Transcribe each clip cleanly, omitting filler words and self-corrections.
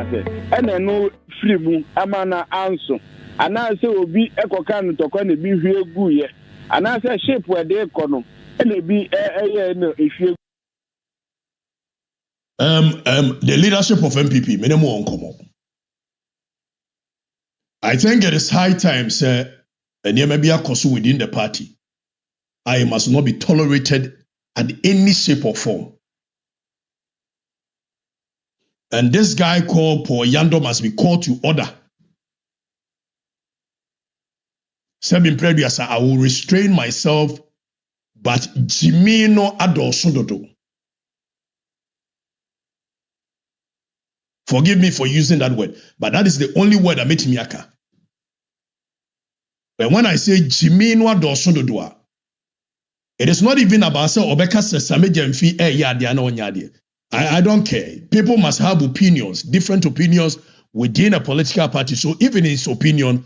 ase ene no free mu ama na anso ana se obi ekoka no tokwa na bi hwie gu ye ana se shape we dey kono ene bi eye no ehwie. The leadership of MPP minimum uncommon. I think it is high time, sir, and there may be a cause within the party. I must not be tolerated at any shape or form. And this guy called Paul Yando must be called to order. Seven previous, I will restrain myself, but Jimino Adosundodo. Forgive me for using that word, but that is the only word that makes me aka. But when I say Jimino Adosundodo, it is not even about say Obeka Sesame Jemfi Yadi. I don't care. People must have opinions, different opinions within a political party. So even his opinion,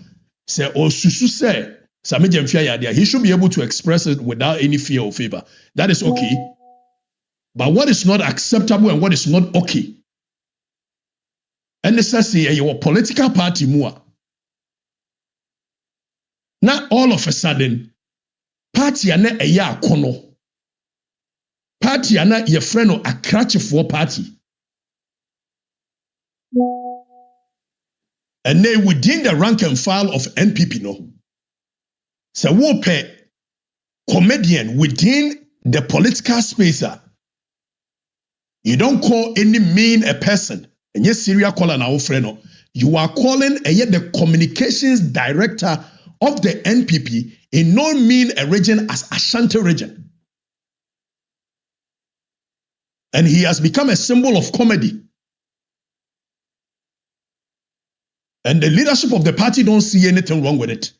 say Osusu say Same Jemfi Yadi, he should be able to express it without any fear or favor. That is okay. But what is not acceptable and what is not okay? And this is your political party more. Now all of a sudden, party ane eya kono. Party ane ye friend o akrache for party. And then within the rank and file of NPP no. So wo pe comedian within the political space. You don't call any mean a person. And yes, serial caller now friend. You are calling the communications director of the NPP in no mean a region as Ashanti region. And he has become a symbol of comedy. And the leadership of the party don't see anything wrong with it.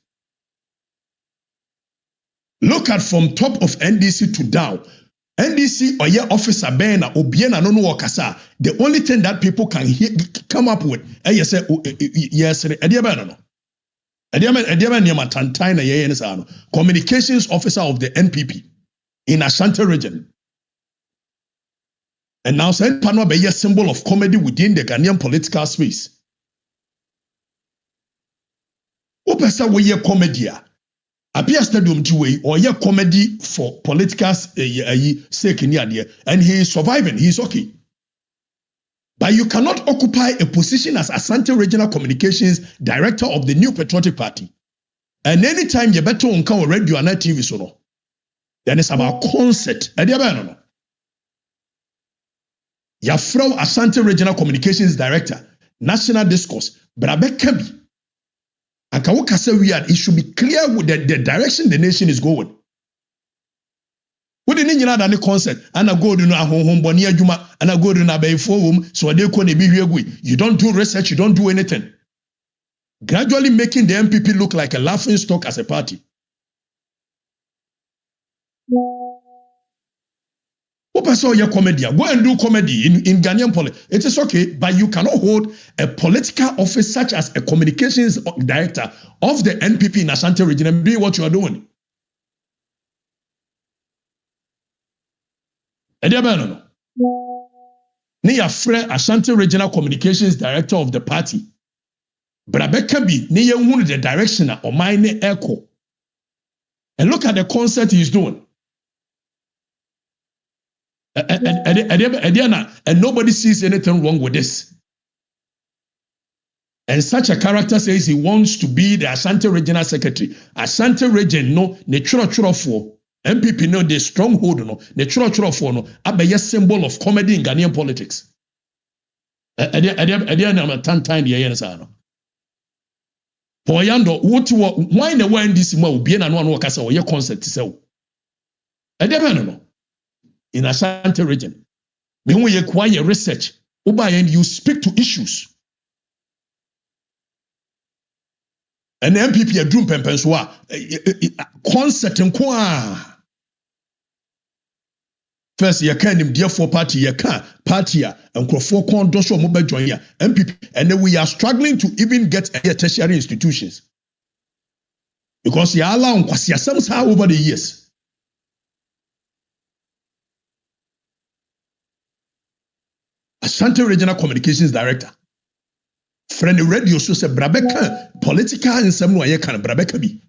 Look at from top of NDC to down. NDC or your officer Bena Obiena no wakasa. The only thing that people can come up with, yes, communications officer of the NPP in Ashanti region. And now said Panwa be a symbol of comedy within the Ghanaian political space. Opesa we ye comedy. Appear stadium to way or your comedy for political sake in the and he is surviving, he is okay. But you cannot occupy a position as Asante Regional Communications Director of the New Patriotic Party. And anytime you better on come radio and TV so no. Then it's about concert. You from Asante Regional Communications Director, National Discourse, Brabe Kabi. And Kawuka say it should be clear with the direction the nation is going. What did you know that the concert? And I go to na home bonia juma and I go to na bay forum so they can be here. You don't do research, you don't do anything. Gradually making the MPP look like a laughing stock as a party. Your comedy. Go and do comedy in Ghanaian politics. It is okay, but you cannot hold a political office such as a communications director of the NPP in Ashanti region and be what you are doing. No. Ni friend Ashanti Regional Communications Director of the party. Brabeka bi ni ye hunu the direction or mine echo. And look at the concert he's doing. And nobody sees anything wrong with this. And such a character says he wants to be the Ashanti Regional Secretary. Ashanti Region, no, the chura for MPP, no, the stronghold, no, the chura for no, a symbol of comedy in Ghanaian politics. Poyando, why the one this will be an one worker or your concert to sell? In Ashanti region. When we acquire research, and you speak to issues. And MPP a drum pempenswa concert and kwa. First, you can't him therefore party, you can't party and crofo con doso mobile join ya MPP, and then we are struggling to even get tertiary institutions. Because you allow kwasi somehow over the years. Ashanti Regional Communications Director. friend radio so say brabeka political nsem no ye kan brabeka bi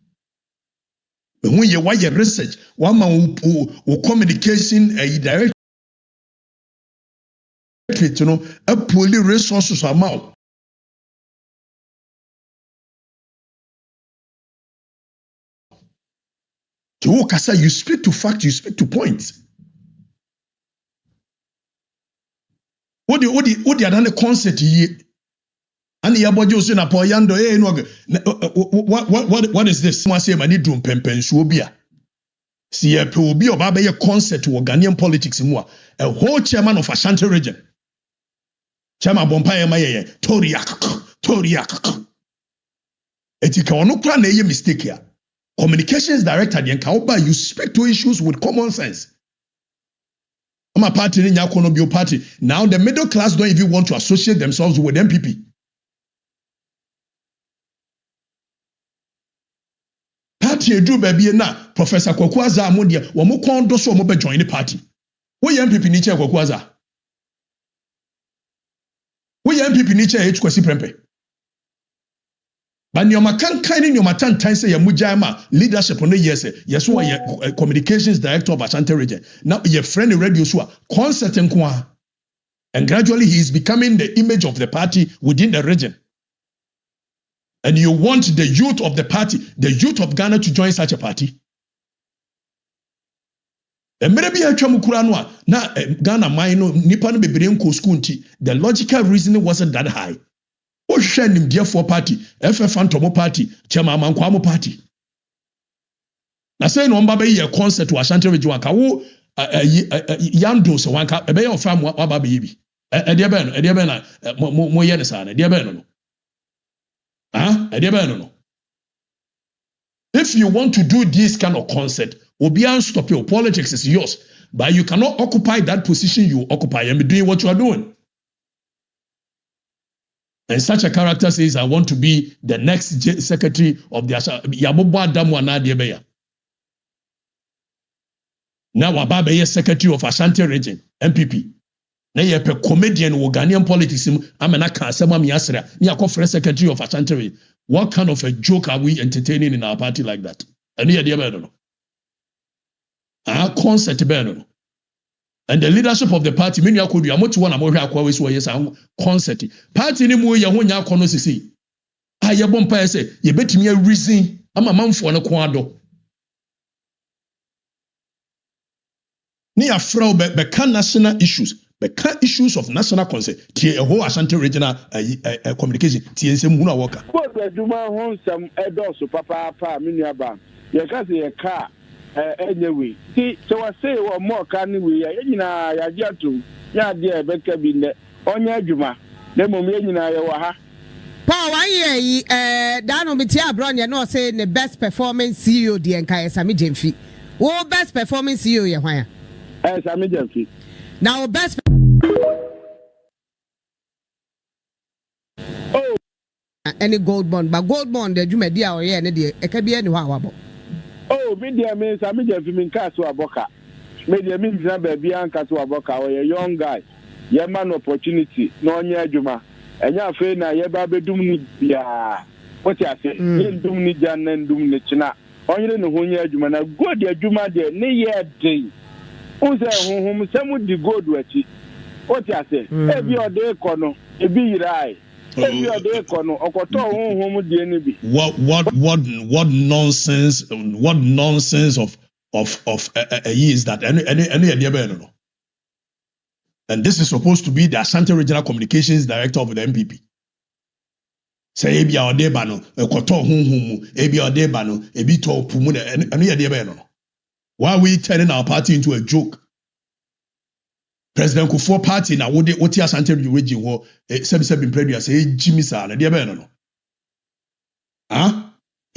when you why research one man who communication direct you know a poly resources amount to kasa you speak to fact, you speak to points. What the other concept here? And the abojo say na poyando what is this? Mo say mani drum pempen so bia. See a pe obi oba be concept wo Ghanaian politics mu a whole chairman of Ashanti region. Chairman Bompire Maye Toriak. Etika ono kra na ye mistake here. Communications director the Nkaoba, you speak to issues with common sense. I'm a party in Yakonobio party. Now the middle class don't even want to associate themselves with MPP. Party edu baby na Professor Kwakwaza amodia womo kondo so mo be join the party. Wo MPP ni che Kwakwaza. Wo MPP ni che Kwasi Prempe. But nyoma kan ni nyoma tan say ya mujama leadership on the yes yes who are communications director of Ashanti region. Now your friend radio so concert nko and gradually he is becoming the image of the party within the region. And you want the youth of the party, the youth of Ghana to join such a party? And maybe I no na Ghana mine nipa no bebre nko school nti the logical reasoning wasn't that high. O hwɛ dear for party, FF Antomo party, Chairman Mankwamo party. Na say no mba be ye concert to Ashanti region wanka wo yando so wanka be ye ofam waba be bi. E de be na mo ye ne sa na de be no. No. If you want to do this kind of concert, obian stop your politics is yours, but you cannot occupy that position you occupy and be doing what you are doing. And such a character says, I want to be the next secretary of the Yabobo Adamu Anadebeya. Now Ababeye secretary of Ashanti region, MPP. Na ye pe comedian wo Ghanaian politics amena ka asema mi asra ni akofre secretary of Ashanti region. What kind of a joke are we entertaining in our party like that? And here they no. Concert be no. And the leadership of the party, many are could be a much one among always yes concert. Party ni mu ye ho nya kono sisi. Ye bompa say ye betimi a reason ama manfo no kwado. Ni afro be can national issues, be can issues of national concern. Tie a whole Ashanti regional communication. Tie nsem hu na worker. Ko aduma ho nsam edoso papa minuaba. Ye ka se ye ka anyway. See, so I say what more can we ya yagiatum ya de beka bi ne onya adwuma na mom ye nyina ye wa ha Paul 1 year dan no metia abron ye no say the best performing CEO de enka Sami Jemfi. Wo best performing CEO ye hwan ya? Sami Jemfi. Now best any gold bond, but gold bond the dwumadi a oye ne de e ka bia ni ho awabo. Oh, media means Sami Jemfi min ka so aboka. Media means na ba bia anka so aboka o ye young guy. Ye man opportunity no onya adwuma. Enya afi na ye ba bedum ni bia. What you say? Ye ndum ni jan na ndum ni china. Onyere ne ho nya adwuma na god adwuma de ne ye dey. Unse honhom semu di god wachi. What you say? E bi ode kono, e bi yirai. What nonsense of is that any and this is supposed to be the Ashanti Regional Communications Director of the MPP. Say ebi a odeba no ekoto honhom ebi odeba no ebi to pumu no. Why are we turning our party into a joke? President Kufuor party na wode Ashanti region wo sebi predia say Jimmy sa na de be no.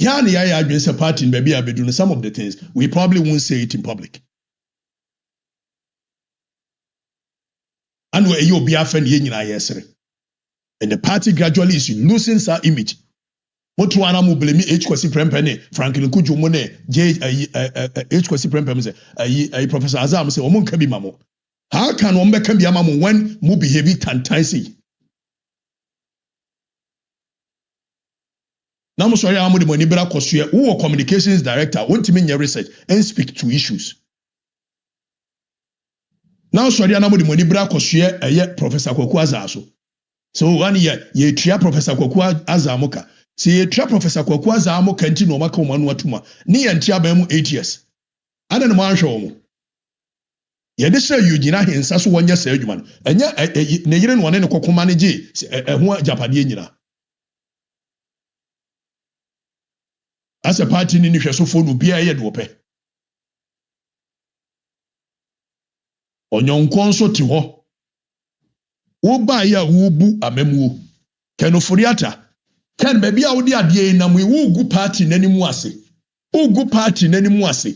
Ya na ya adwen party in baby abedu some of the things we probably won't say it in public. And we you be afen ye nyina yesere. And the party gradually is losing sa image. Motu ana mu blame Kwasi Prempeh ne Franklin Kujumo ne Kwasi Prempeh say Professor Azam say omo nka bi mamo. How can one become Yamamu when mu behave tantansi? Now, sorry, I'm the money better cost you. Who communications director? Want me your research and speak to issues. Now, sorry, I'm the money better cost you. Professor Kwaku Azaso. So 1 year, ye tria Professor Kwaku Azamoka. See, ye tria Professor Kwaku Azamoka and Tino Maka Manuatuma. Ni and tia bemu 8 years. I don't know how show. Ye de say you gina hin saso 1 year say adwuma. Enya ne yire no ne kokko manage ho Japade nyina. As a party ni hwesofo no bia ye de ope. Onyonkon so ti ho. Wo ba ya wo bu amamuo. Kenoforiata. Ken ba bia wo de ade na mu wo gu party nanimu ase. Wo gu party nanimu ase.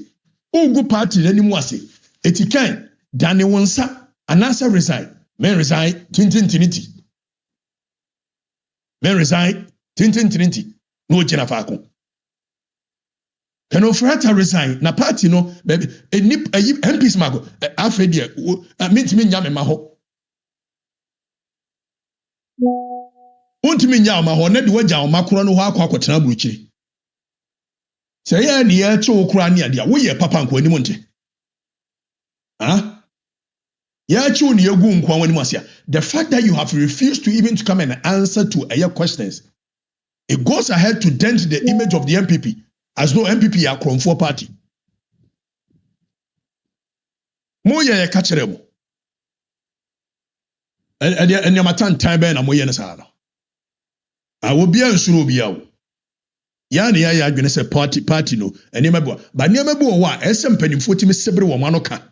Wo gu party nanimu ase. Etikan Dani wonsa anasa resign. Men resign tintintiniti. Men resign tintintiniti. No jina faako. Kenoforiata resign na party no baby MPs mago afedie mintimi nya me ma ho. Untimi nya ma ho na de wagya o makoro no ho akwa buruchiri. Se ya ne ya che okura ne ade a wo ye papa nko anim nte. The fact that you have refused to even to come and answer to your questions, it goes ahead to dent the image of the MPP as though MPP are Kromfo party. Moya ya kachere mo. And your matan time na moya na sana. I will be a nsuro biya. Yani ya adwene se party no. Eni mebo. Ba ni mebo wa esem panimfo timi sebre wo mano ka.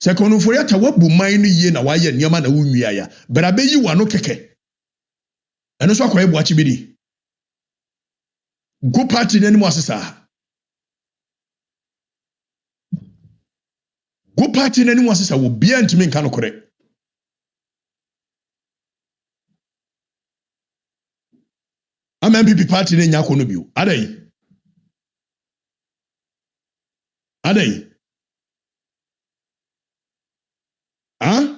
Sekono foriata wabu man no ye na waye nneoma na wunwia ya bra beyi wano keke eno so akoye boachi bidi go party nanimu asesa go party nanimu asesa wo bia ntimi nka no kore ama MPP party ne nya akono bio adai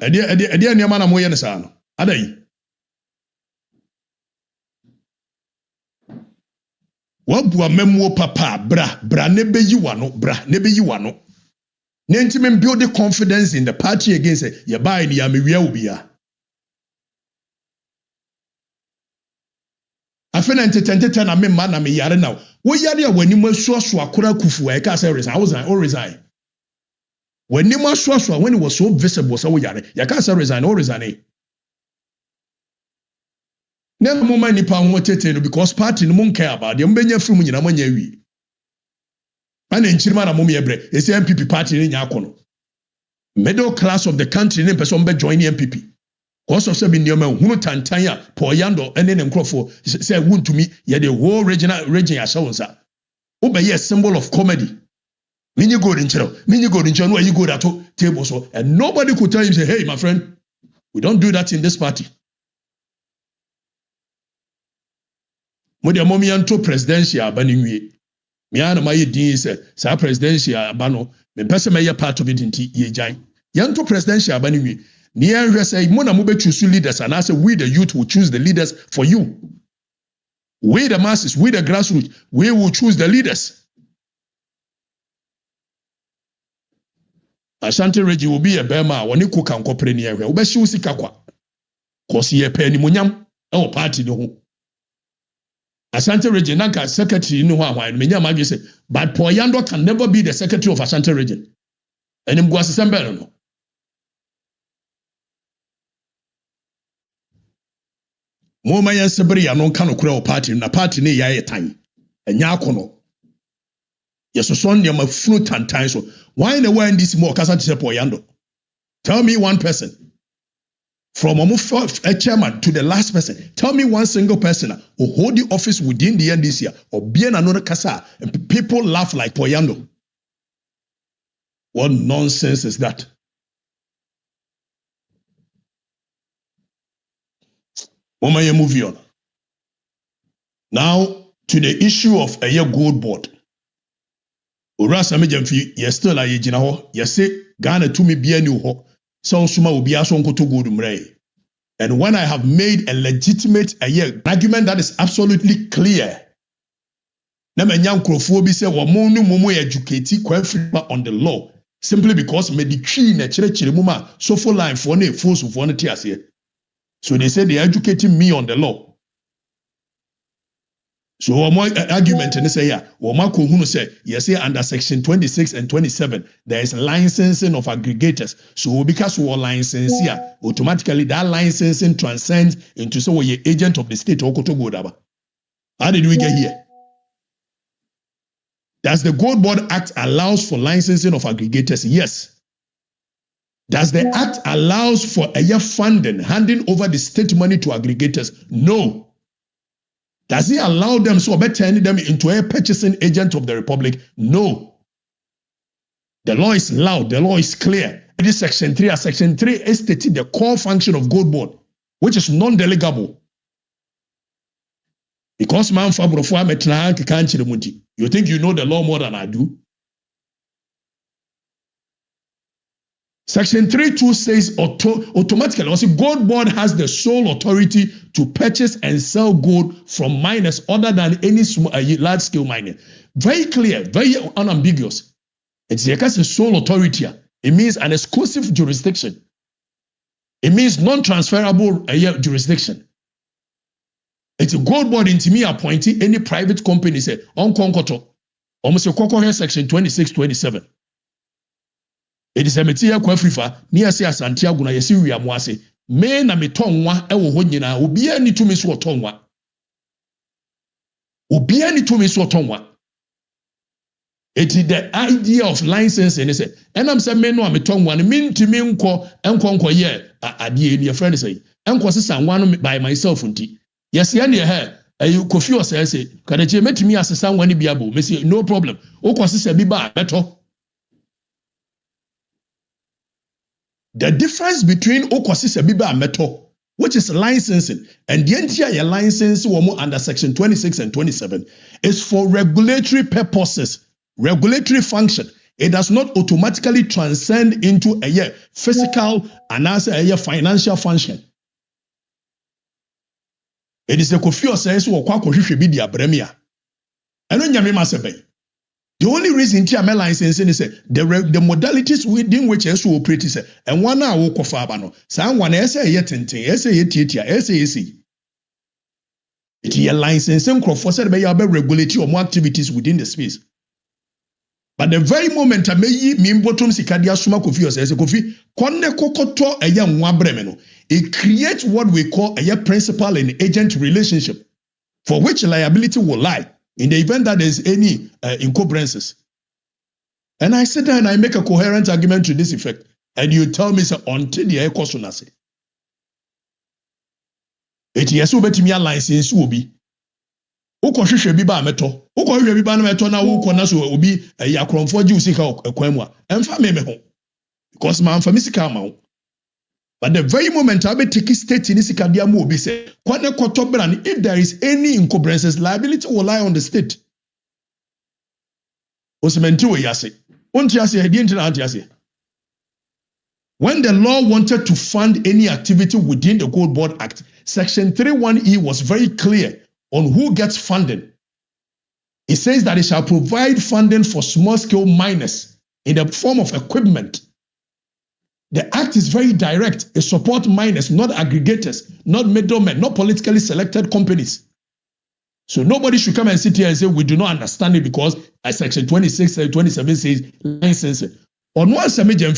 Edi nneema na moye ne saa no adai wabu amamuo papa bra ne beyi wano ne ntime build the confidence in the party against ye buy ni ya mewia obia afena entetente na me ma na me yare now wo yare a wani masuaso akora kufu e ka say resign when you must when it was so visible, so we are. You can't say resign or resign. Never moment nipa won't because party no care about them. Benye from you na manya wi. And in Chirma na mummy ebre. It's the MPP party in Yakono. Middle class of the country ne person be join the MPP. Cause of seven year man who tantanya poyando and then crofo say wound to me. Yeah, the whole region ashawonsa. Obe a symbol of comedy. Minyi go in channel where you go to table so and nobody could tell you say, hey my friend, we don't do that in this party. Modi amomi anto presidential abaninwie. Miana my din say sa presidential abano me pese me part of it inti ye jan. Yanto presidential abaninwie. Ni anhwe say mo na mo be choose leaders and I say we the youth will choose the leaders for you. We the masses, we the grassroots, we will choose the leaders. Ashanti Reggie will be a bema when you cook and cooperate near her. Obeshi usika kwa. Kosi ye penny munyam. Oh, party no ho. Ashanti Reggie nanka secretary no ho and menya magi say, but Poyando can never be the secretary of Ashanti Reggie. And him was assemble no. Mo mayan sebri anon kano kura o party na party ne ya yetan. Enya akono. Yes, so son yama funu tantan so. Why in the world this more kasa to Poyando? Tell me one person. From a chairman to the last person. Tell me one single person who hold the office within the NDC or be another kasa and people laugh like Poyando. What nonsense is that? Mama, you move on. Now to the issue of a year gold board. Urasa mejamfi yes still aye gina ho yes say Ghana to me bia ni ho so suma obi aso nkoto gold mrai And when I have made a legitimate argument that is absolutely clear, na menya nkrofo bi say wo mo no mo educate kwafriba on the law simply because me di twi na kire mu ma sofo line for na force for na tiase. So they say they educating me on the law. So one argument and say one hunu say yes under section 26 and 27 there is licensing of aggregators. So because we license here, automatically that licensing transcends into so we agent of the state. How did we get here? Does the Gold Board Act allows for licensing of aggregators? Yes. Does the act allows for a year funding, handing over the state money to aggregators? No. Does it allow them so by turning them into a purchasing agent of the republic? No. The law is loud. The law is clear. It is section 3. As section 3 is stated the core function of Gold Board, which is non-delegable. Because man you think you know the law more than I do? Section 3.2 says automatically, also Gold Board has the sole authority to purchase and sell gold from miners other than any large-scale mining. Very clear, very unambiguous. It's a sole authority. It means an exclusive jurisdiction. It means non-transferable jurisdiction. It's a Gold Board into me appointing any private company say on Konkoto. Almost a section 26, 27. It is a material kwafrifa ni ase asante aguna yesi wiamu ase me na metonwa ewo ho nyina obi ani tumi so otonwa it is the idea of license and say enam say me no ametonwa ne mintimi enko ye ade ni friend say enko sesa nwa no by myself nti yesi ane he Kofi o say kadache metimi asesa nwa ne biabo me say no problem o ko sesa bi ba beto. The difference between Okwasi Sebiba and Meto, which is licensing, and the entire license under section 26 and 27, is for regulatory purposes, regulatory function. It does not automatically transcend into a physical and as a financial function. It is a Kofi says bremia. And when you the only reason TML licensing is the modalities within which SU operates and one hour walk of Fabano. Someone essay yet and essay essay. It is a licensing for by regulatory or more activities within the space. But the very moment I may mean bottom Sikadia Suma Kofi says Kofi, Kone Kokoto a young Wabremeno. It creates what we call a principal and agent relationship, for which liability will lie in the event that there's any encumbrances. And I sit there and I make a coherent argument to this effect. And you tell me, sir, until the echo sonase. It is so better me a license will be. Uko shishe biba meto. Uko shishe biba meto na uko naso obi ya kromfo ji usika ekwamwa. Emfa me ho. Because man fa misika ma ho. But the very moment I be take state in Sikadia mo be say, if there is any encumbrances, liability will lie on the state. When the law wanted to fund any activity within the Gold Board Act, Section 31E was very clear on who gets funding. It says that it shall provide funding for small-scale miners in the form of equipment. The act is very direct. It supports miners, not aggregators, not middlemen, not politically selected companies. So nobody should come and sit here and say we do not understand it because as Section 26 and 27 says licensing. On one side, there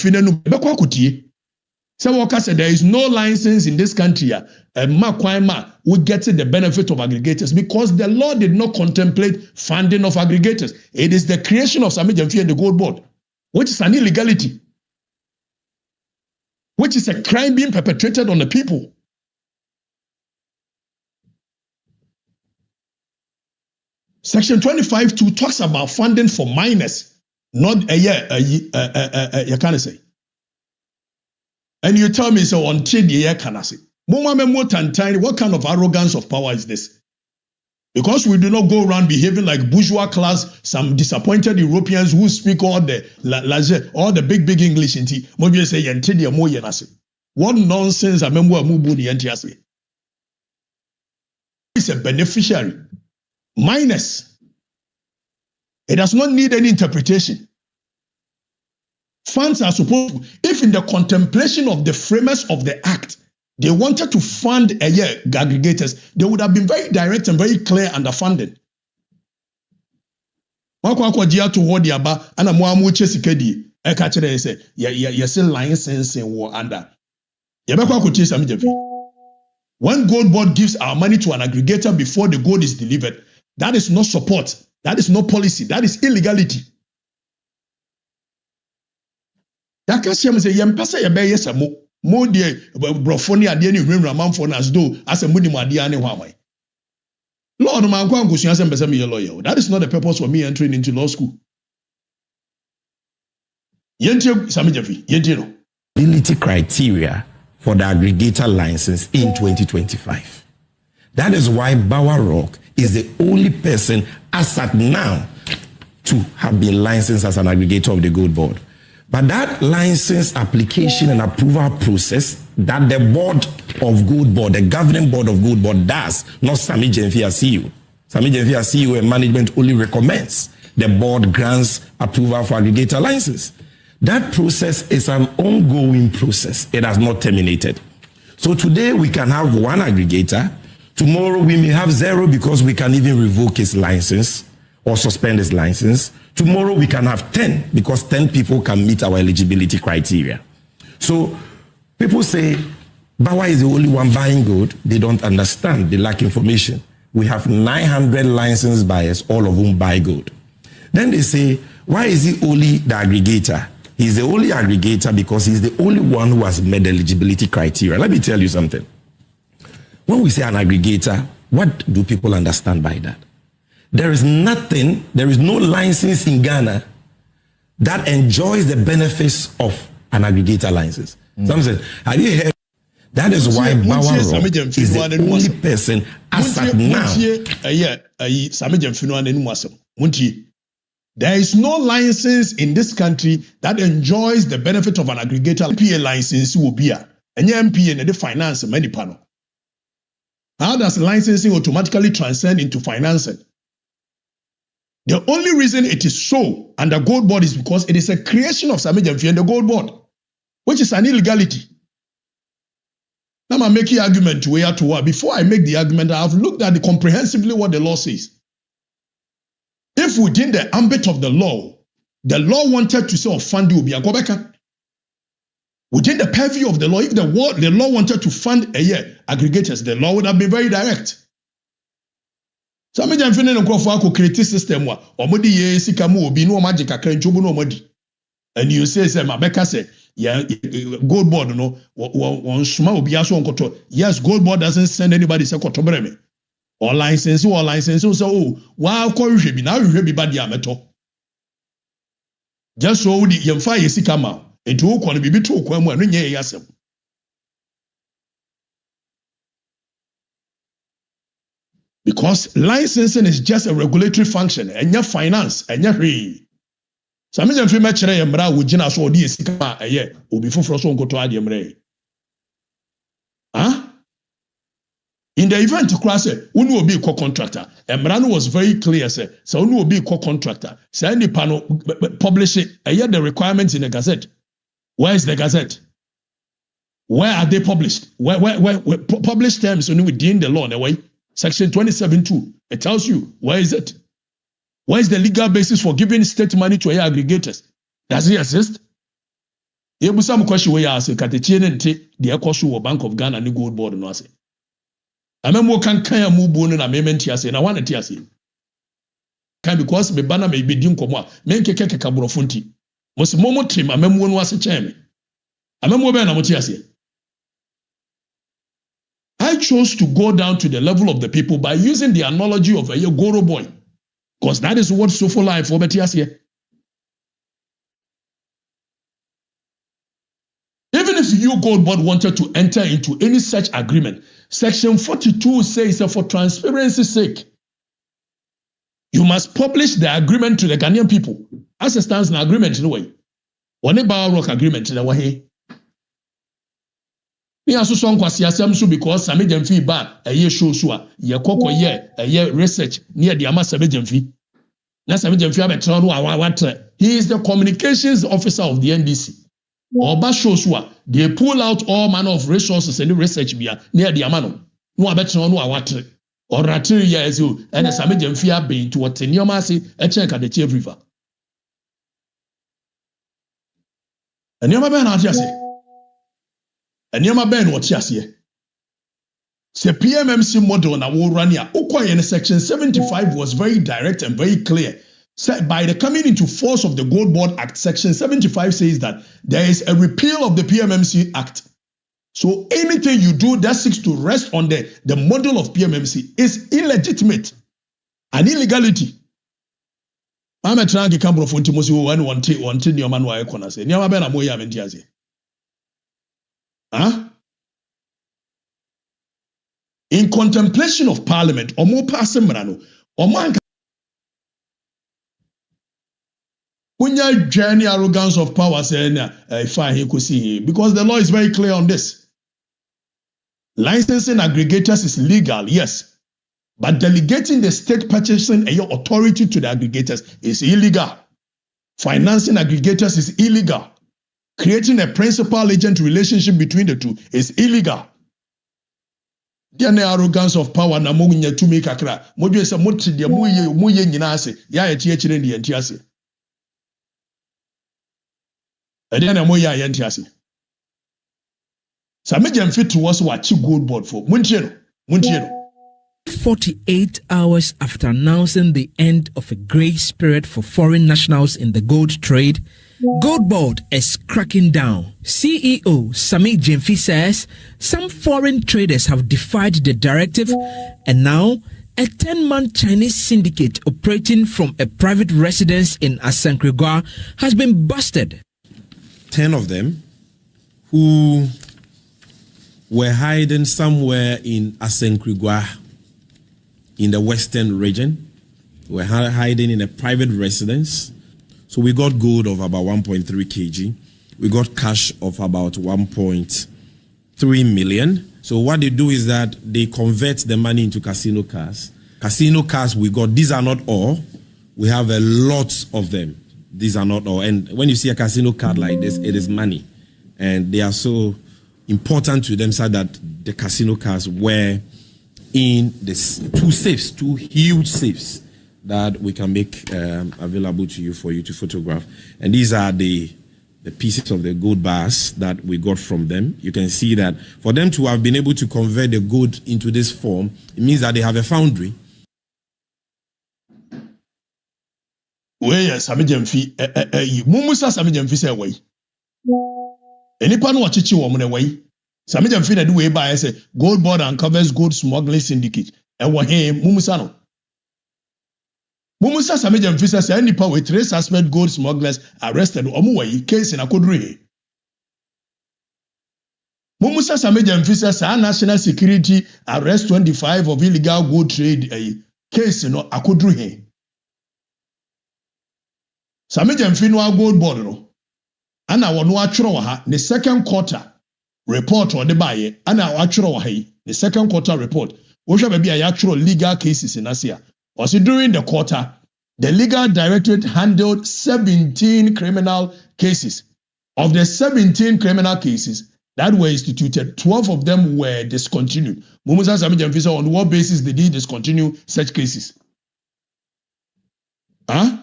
is no license in this country. We get the benefit of aggregators because the law did not contemplate funding of aggregators. It is the creation of Sami Jamfi and the Gold Board, which is an illegality, which is a crime being perpetrated on the people. Section 25(2) talks about funding for minors, not you can't say. And you tell me, so until the year can I say, what kind of arrogance of power is this? Because we do not go around behaving like bourgeois class, some disappointed Europeans who speak all the big English. Maybe say until the more yenase. What nonsense a member mubu ni entiase. Is a beneficiary. Minus. It does not need any interpretation. Funds are supposed to, if in the contemplation of the framers of the act, they wanted to fund aggregators, they would have been very direct and very clear underfunding. Wakwa toward the aba and a moamu chesikedi ekachere say yes licensing war under. When Gold Board gives our money to an aggregator before the gold is delivered, that is not support, that is not policy, that is illegality. Yakasiam say yempasa yebe yesa mo de brofoni ade ni hwemra manfo na as though as a mudi ade ane hwamai. Lord man kwa nkusu asem besa me lawyer. That is not the purpose for me entering into law school. Yentie Sami Jefi, yentie no. Eligibility criteria for the aggregator license in 2025. That is why Bower Rock is the only person as at now to have been licensed as an aggregator of the Gold Board. But that license application and approval process that the board of Gold Board, the governing board of Gold Board does, not Sami Jefi as CEO. Sami Jefi as CEO and management only recommends. The board grants approval for aggregator license. That process is an ongoing process. It has not terminated. So today we can have one aggregator. Tomorrow we may have zero because we can even revoke his license or suspend his license. Tomorrow we can have 10 because 10 people can meet our eligibility criteria. So people say, Bawa is the only one buying gold. They don't understand. They lack information. We have 900 licensed buyers, all of whom buy gold. Then they say, why is he only the aggregator? He's the only aggregator because he's the only one who has met the eligibility criteria. Let me tell you something. When we say an aggregator, what do people understand by that? There is no license in Ghana that enjoys the benefits of an aggregator license. Some said, have you heard? That is why Bower Rock is the only person as at now. There is no license in this country that enjoys the benefit of an aggregator. MPA license will be a MPA and the finance many panel. How does licensing automatically transcend into financing? The only reason it is so under Gold Board is because it is a creation of Sami Jefi and the Gold Board, which is an illegality. Now I'm making argument to where to what. Before I make the argument, I have looked at comprehensively what the law says. If within the ambit of the law wanted to say fund you, within the purview of the law, if the law wanted to fund aggregators, the law would have been very direct. So I'm going to create a system where omodi ye sikamu obi no magic kakra nchobu no omodi. And you say Mabeka say Gold Board no one suma obi aso onkoto. Yes, Gold Board doesn't send anybody say kotobre me. Or license so wow ko hwe bi na hwe bi ba dia meto. Just so the yemfa ye sikama enti wo kono bibi to kwa mu anu nye yasem. Because licensing is just a regulatory function, and your finance, and your free. Some of them match a mra with Jina so di sikama a year, or before Frosso go to Adiamre. Huh? In the event to cross it, one will be a co-contractor. And Mrano was very clear, so one will be a co-contractor. Say any panel publish it, a year the requirements in the Gazette. Where is the Gazette? Where are they published? Where published terms only within the law in a way. Section 27.2, it tells you, where is it? Where is the legal basis for giving state money to aggregators? Does it exist? You have some question where you ask, Okatakyie nte the Ekosu Bank of Ghana and the Gold Board no ase. Amemo kan kaya mu bo no na mementi ase na wana ti ase. Kan because me bana me bedi nkomo a me nkeke kabrofo nti. Mo se momo trim amemo no ase kyeme. Amemo be na mo ti ase. I chose to go down to the level of the people by using the analogy of a Goro boy. Because that is what so for life for Betias here. Even if you Gold Board wanted to enter into any such agreement, Section 42 says that for transparency's sake, you must publish the agreement to the Ghanaian people. As it stands in agreement in a way. One Bower Rock agreement in a way. Me aso so nkwasi asem so because Sami Jamfi ba eye show so a ye kokko ye research near the ama Sami Jamfi. Na Sami Jamfi abetra no awatre. He is the communications officer of the NDC. Oba show so a they pull out all manner of resources and research bia near the ama no. No abetra no awatre. Oratre years you and Sami Jamfi abe to what nioma ase e check at the Chief River. Nioma be na ati ase. And yama ben what yes ye. Se PMMC model na wo run ya in section 75 was very direct and very clear. Said by the coming into force of the Gold Board Act, section 75 says that there is a repeal of the PMMC Act. So anything you do that seeks to rest on the model of PMMC is illegitimate and illegality. I'm a trying to come from Timothy one thing your man wa ekona say. Nyama ben amoya mentiaze. Huh? In contemplation of Parliament, or more passing manano, or man when you journey arrogance of power saying fine he could see him because the law is very clear on this. Licensing aggregators is legal, yes, but delegating the state purchasing your authority to the aggregators is illegal. Financing aggregators is illegal. Creating a principal agent relationship between the two is illegal. The arrogance of power na mo nya tumi kakra. Mo dwe se mo ti de mo ye nyina ase. Ya ye tie kire ne ye nti ase. Ade na mo ya ye nti ase. Sami Jamfi to was what Gold Board for. Muntie no. 48 hours after announcing the end of a grace period for foreign nationals in the gold trade, Gold Board is cracking down. CEO Sami Jamfi says some foreign traders have defied the directive and now a 10-man Chinese syndicate operating from a private residence in Asankragua has been busted. 10 of them who were hiding somewhere in Asankragua in the western region, were hiding in a private residence. So we got gold of about 1.3 kg. We got cash of about 1.3 million. So what they do is that they convert the money into casino cars. Casino cars we got, these are not all. We have a lot of them. These are not all. And when you see a casino card like this, it is money. And they are so important to them so that the casino cars were in this two huge safes that we can make available to you for you to photograph. And these are the pieces of the gold bars that we got from them. You can see that for them to have been able to convert the gold into this form, it means that they have a foundry. Where Sami Jamfi, Mumusa Sami Jamfi say way. Any pan watch it you woman away. Sami Jamfi that do way by say Gold Board uncovers gold smuggling syndicate. And what hey Mumusano. Mumusa Sami Jamfi says any power with 3 suspect gold smugglers arrested Omuway case in Akodre. Mumusa Sami Jamfi says national security arrest 25 of illegal gold trade case in Akodre. Sami Jamfi no Gold Board no. Ana wano atworo ha the second quarter report or the buy ana atworo ha the second quarter report. Osha baby a atworo legal cases in Asia. Also during the quarter, the legal directorate handled 17 criminal cases. Of the 17 criminal cases that were instituted, 12 of them were discontinued. Mumusa Sami Jamfi said, on what basis did he discontinue such cases? Huh?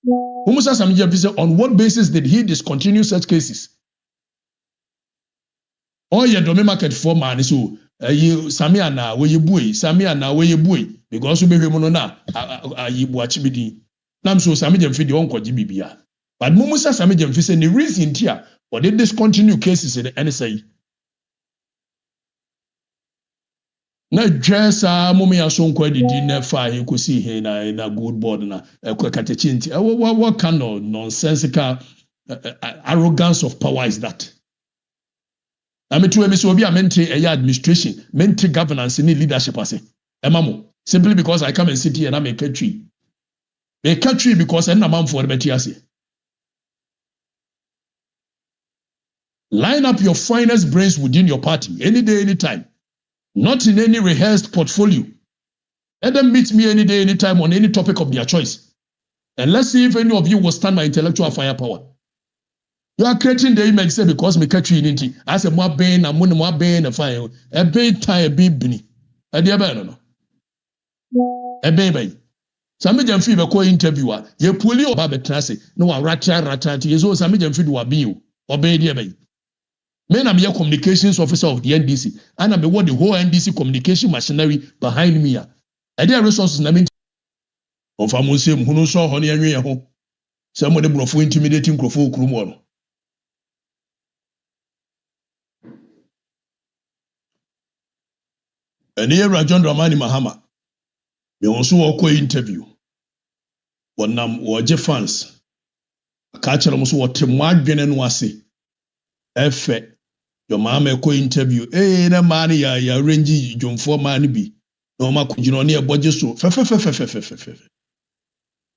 Mumusa Sami Jamfi said, on what basis did he discontinue such cases? Oh, yeah, domain market for man so Sami ana where you boy, Sami ana where you boy, because we be mono na you watch bidi. Nam so Sami Jamfi the unko bibia. But Mumusa Sami Jamfi say the reason here for they discontinue cases in the NSA. Na dressa mumi asonko di na fa he ko see he na Gold Board na Okatakyie nti. What kind of nonsensical arrogance of power is that? I mean, to a obi a mente administration, mente governance, ni leadership ase. Emamo, simply because I come and sit here and I make a tree. Make a tree because I'm not for the ase. Line up your finest brains within your party, any day, anytime. Not in any rehearsed portfolio. Let them meet me any day, anytime on any topic of their choice. And let's see if any of you will stand my intellectual firepower. You are creating the image say because me catch you in it. As a more pain and more pain and fire. A bit tie bini. A dear no. A baby. Some jam fee be interviewer. Ye pull you about betrasi. No a rata. Yeso some jam fee do a bill. Obey dear baby. Men am your communications officer of the NDC. And I'm the whole NDC communication machinery behind me. A dear resources na mean of a museum who knows so honey and your home. Some of them were intimidating crofo krumono. And here John Dramani Mahama. Me also walk interview. One nam waje fans. A catcher almost what Timwagin and Wasi. Efe. Your mama ko interview. Eh, na mani ya rangy John for mani be. No ma could you know near budget so.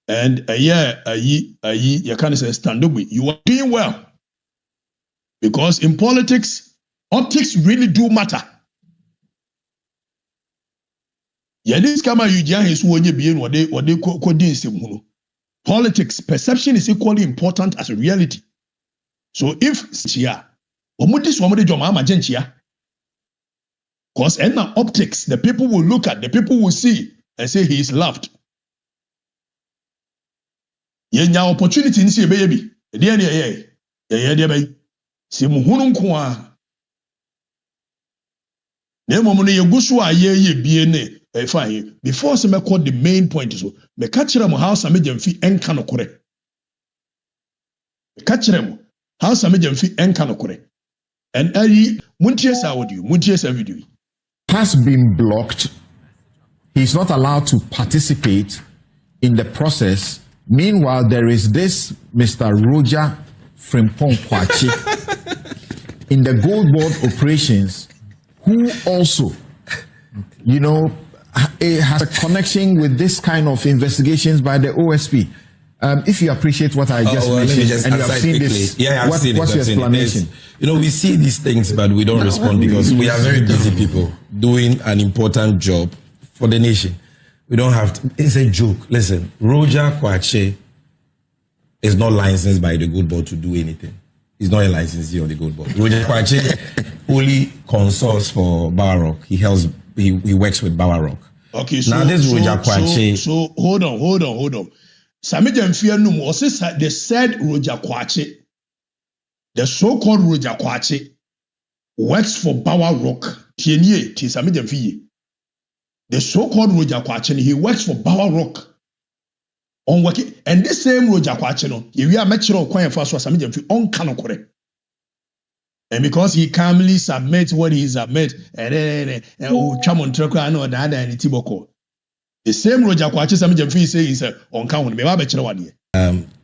And a year, you can't say stand up with. You are doing well. Because in politics, optics really do matter. Yadis kama yujia his wonye bien what they kodin simuno. Politics, perception is equally important as a reality. So if chia, omudis wamode joma majenchia. Because in the optics, the people will look at, the people will see and say he is loved. Yenya opportunity nsi baby. Dear baby. Si muhunu kwa. Nemo mune yegusu ye biene. Fine. Before some call the main point so me catch them house and fi enka no kore. Catch them house and fi enka no kore. And muntie sa audio, muntie sa video. Has been blocked. He's not allowed to participate in the process. Meanwhile, there is this Mr. Roger Frimpong Kwachi in the Gold Board operations, who also, has a connection with this kind of investigations by the OSP. If you appreciate what I just mentioned, and you have seen this, what's your explanation? We see these things, but we don't respond because we are very busy people doing an important job for the nation. We don't have to. It's a joke. Listen, Roger Kwache is not licensed by the Gold Board to do anything. He's not a licensee of the Gold Board. Roger Kwache only consults for Bawarok. He works with Bawarok. Okay, so now this Roger Kwache. So hold on. Sami Jamfia Num was they said Roger Kwache, the so-called Roger Kwache, works for Bawarok. Tienye, ti Sami Jamfia. The so-called Roger Kwache, he works for Bawarok. On working, and this same Roger Kwache, we are mature quiet for Sami Jamfia on Kanokore. And because he calmly submits what he submits, and Chamon Trekra no other and Tiboko. The same Roger Kwache Sami Jamfi say is on count.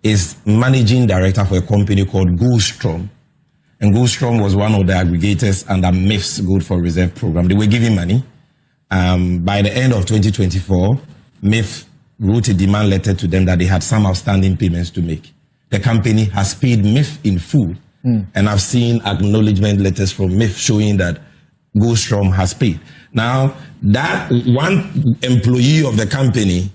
Is managing director for a company called Goldstrom. And Goldstrom was one of the aggregators under MIF's Good for Reserve program. They were giving money. By the end of 2024, MIF wrote a demand letter to them that they had some outstanding payments to make. The company has paid MIF in full. And I've seen acknowledgement letters from MIF showing that Goldstrom has paid. Now, that one employee of the company,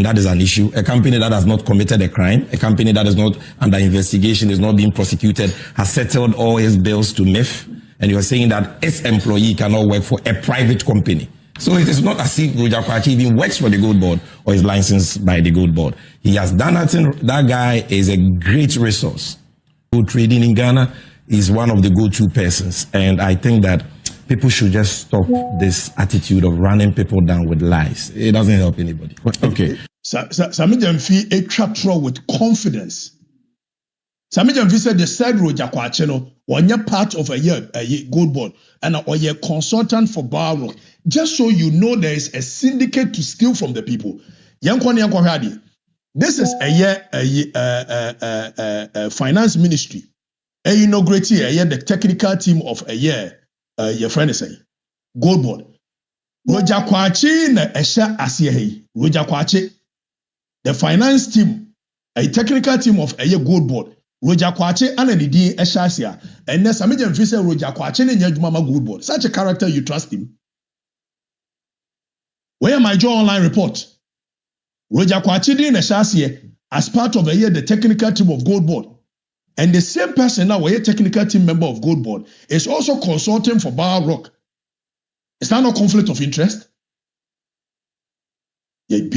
that is an issue. A company that has not committed a crime, a company that is not under investigation, is not being prosecuted, has settled all his bills to MIF. And you're saying that its employee cannot work for a private company. So it is not as if Roger Kwache even works for the Gold Board or is licensed by the Gold Board. He has done nothing. That guy is a great resource. Gold trading in Ghana is one of the go-to persons. And I think that people should just stop this attitude of running people down with lies. It doesn't help anybody. Okay. Sami Jamfi a chapter with confidence. Sami Jamfi said the said Roger Kwache one part of a Gold Board and or a consultant for Bawarok. Just so you know, there is a syndicate to steal from the people. This is a finance ministry. Inaugurate the technical team of your friend is saying Gold Board. Roger Kwache na esha asiye. Roger Kwache, the finance team, a technical team of Gold Board. Roger Kwache and the D Eshasia, and then some agent say Roger Kwache and Yajumama good board. Such a character, you trust him. Where my Joe online report? Roger Kwache in Eshasia as part of the technical team of Gold Board. And the same person now, a technical team member of Gold Board, is also consulting for Bar Rock. Is that no conflict of interest? You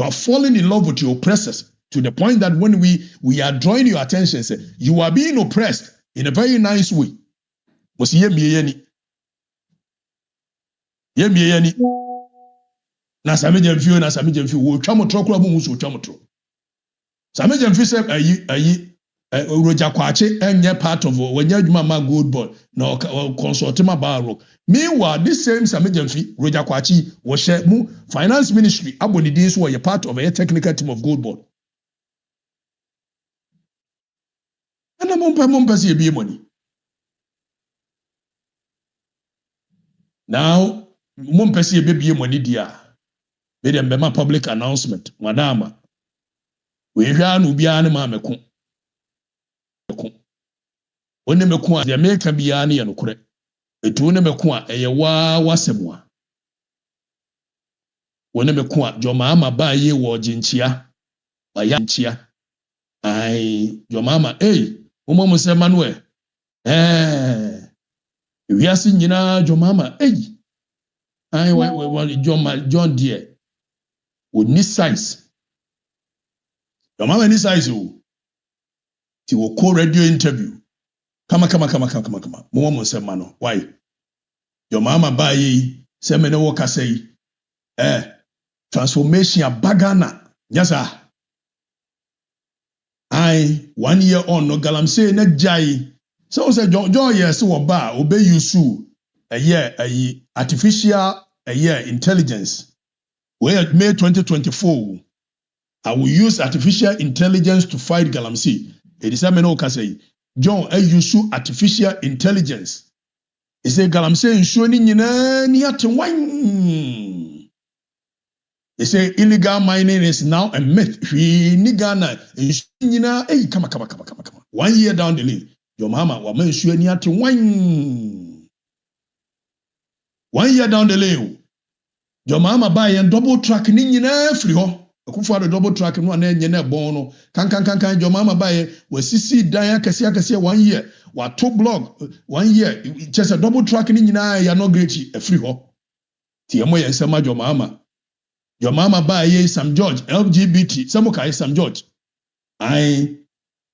are falling in love with your oppressors to the point that when we are drawing your attention, say, you are being oppressed in a very nice way. Was ye me any? Na Samijam few, will chamotro club musu chamotro. Samijam few said, Roger Kwache and ye part of when you mama good boy, no consortium about. Meanwhile, this same Samijam fee, Roger Kwache was share mu finance ministry. Aboni this were a part of a technical team of Gold Board. And a mumpasi be money. Now, mumpasi be money dear. Made them be public announcement, madama. We ran ubiani mameko. One mekwa the American biani and kure. Etune mekwa eyewa wasemwa. One mekwa jomama ba ye wo jinchia. Ba ya nchia. Ai jomama umo se Manuel. Wiase nyina jomama ai we John dear. Would need size. Jomama ni size o. Ti wo call radio interview. Kama. Mo se mano. Why? Your mama ba yi se me ne wo ka say transformation bagana. Nyasa. I 1 year on no galamsey na jai. So say joy yes wo ba obey you su artificial intelligence. Where May 2024 I will use artificial intelligence to fight galamsey. It is a meno ka say John use artificial intelligence. He say galamsey nsuo ni nyina ni atenwan. He say illegal mining is now a myth. We ni Ghana nsuo nyina kama. 1 year down the lane. Your mama wa man nsuo ni atenwan. 1 year down the lane. Your mama buy and double track ni nyina free ho. Akufo ado double track no na enye na bon no. Kan your mama buy we sisi dan akese 1 year. Wa to blog 1 year just a double track ni nyina ya no great e free ho. Ti emo ye nsema your mama. Your mama buy ye Sam George LGBT. Samuka Sam George. And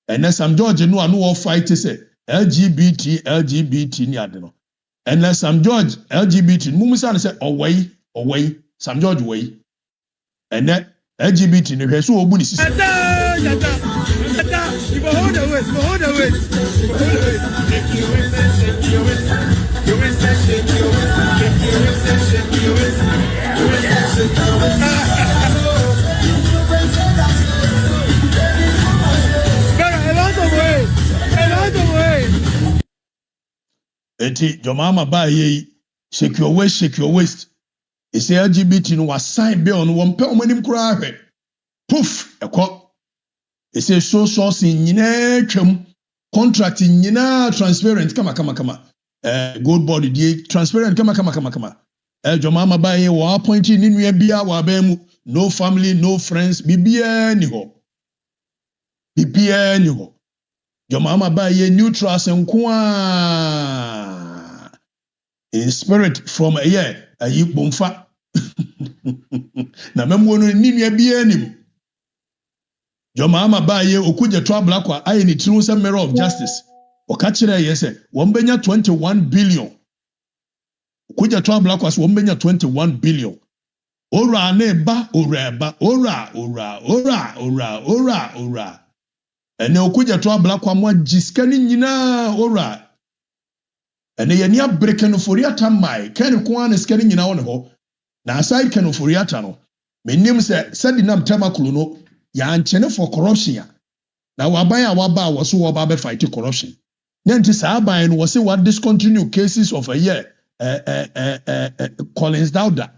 then Sam George no anu fight say LGBT ni ade no. And then Sam George LGBT mumusa say away Sam George way. And then LGBT ni hwe so obu ni sisi. Eti your mama ba ye shake your waist. He say LGBT no was sign bill no one pe omanim kura hwe. Poof ekọ. He say so nyina twam contract nyina transparent kama. Gold body dey transparent kama. Your mama ba ye wa appoint ni nua bia wa ba mu no family no friends bibia ni ho. Your mama ba ye neutral senkwa. In spirit from a year, bomfa. Na memo no ni nua bia nim. Your mama ba ye okuje trouble akwa aye ni true say mirror of justice. Okachire ye say won benya 21 billion. Okuje trouble akwa so won benya 21 billion. Ora na ba ora. Ene okuje trouble akwa mo jiska ni nyina ora. Ene ye nia breke no foriata mai ken ko an skani nyina won ho na aside ken foriata no menim se sadinam tamakulu no ya anchene for corruption ya na waban a waba wo so wo ba be fight corruption na nti sa aban no wo se what discontinue cases of a year Collins Dauda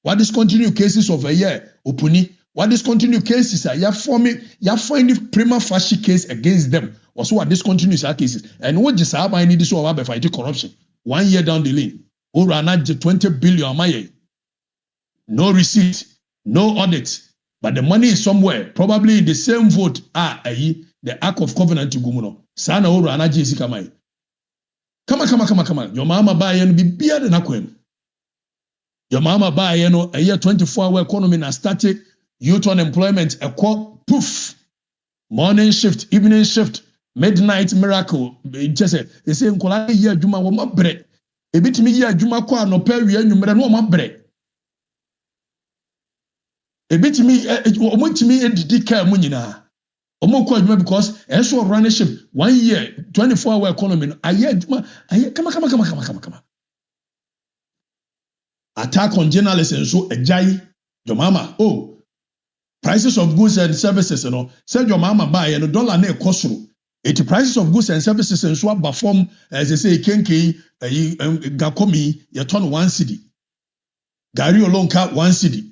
what discontinue cases of a year Opuni what discontinue cases are, you find the prima facie case against them. Also, what discontinue cases. And what just happened, I need this one to fight corruption. 1 year down the lane. Or 20 billion. No receipt, no audit. But the money is somewhere. Probably in the same vote. The Ark of Covenant to Gumuno. Sana or Anaji Sikamai. Come on. Your mama buy and be beer than Aquem. Your mama buy, a year 24-hour economy na started. Youth unemployment, a quote, poof. Morning shift, evening shift, midnight miracle. Just say, they say, Nkola year Juma wa mabre. A bit me year Juma kwa no peri and you mera no mabre. A bit me, edika munina. Omo because eso run ship 1 year, 24-hour economy. A year Juma, come. Attack on journalists and so a jai, your mama, prices of goods and services, said your mama buy and $1 ne kosuru. It prices of goods and services and so perform, as they say, kenke, gakomi, you turn 1 cedi. Gary alone cut 1 cedi.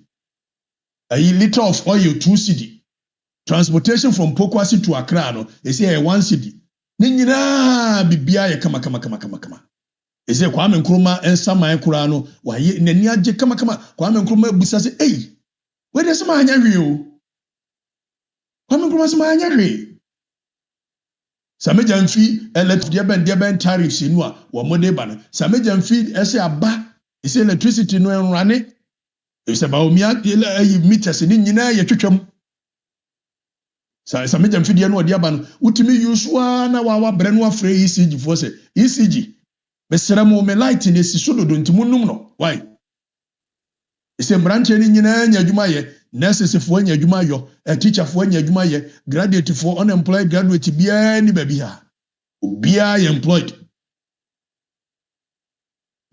A liter of oil 2 cedi. Transportation from Pokwasi to Accra, they say 1 cedi. Nina bibia kama. They say Kwame Nkrumah and Sama Kurano, why Neniaje kama Kwame Nkrumah busa say, hey, where does my anya Kwame Nkrumah my anya Samejan fee elect diaben tariffs in wa mode ban. Samejan fee ese aba is electricity no run. It's about meters in nyina ye twetwam. Samejan fee no diaban utimi use na wa bre no afre ECG for say ECG. Mesramo me light in esi so do ntimunum no. Why? Ese branch ni nyina nya adwuma ye, nurses fo nya adwuma yo, teacher fo nya adwuma ye, graduate fo unemployed graduate bia ni ba bia. Obia ye employed.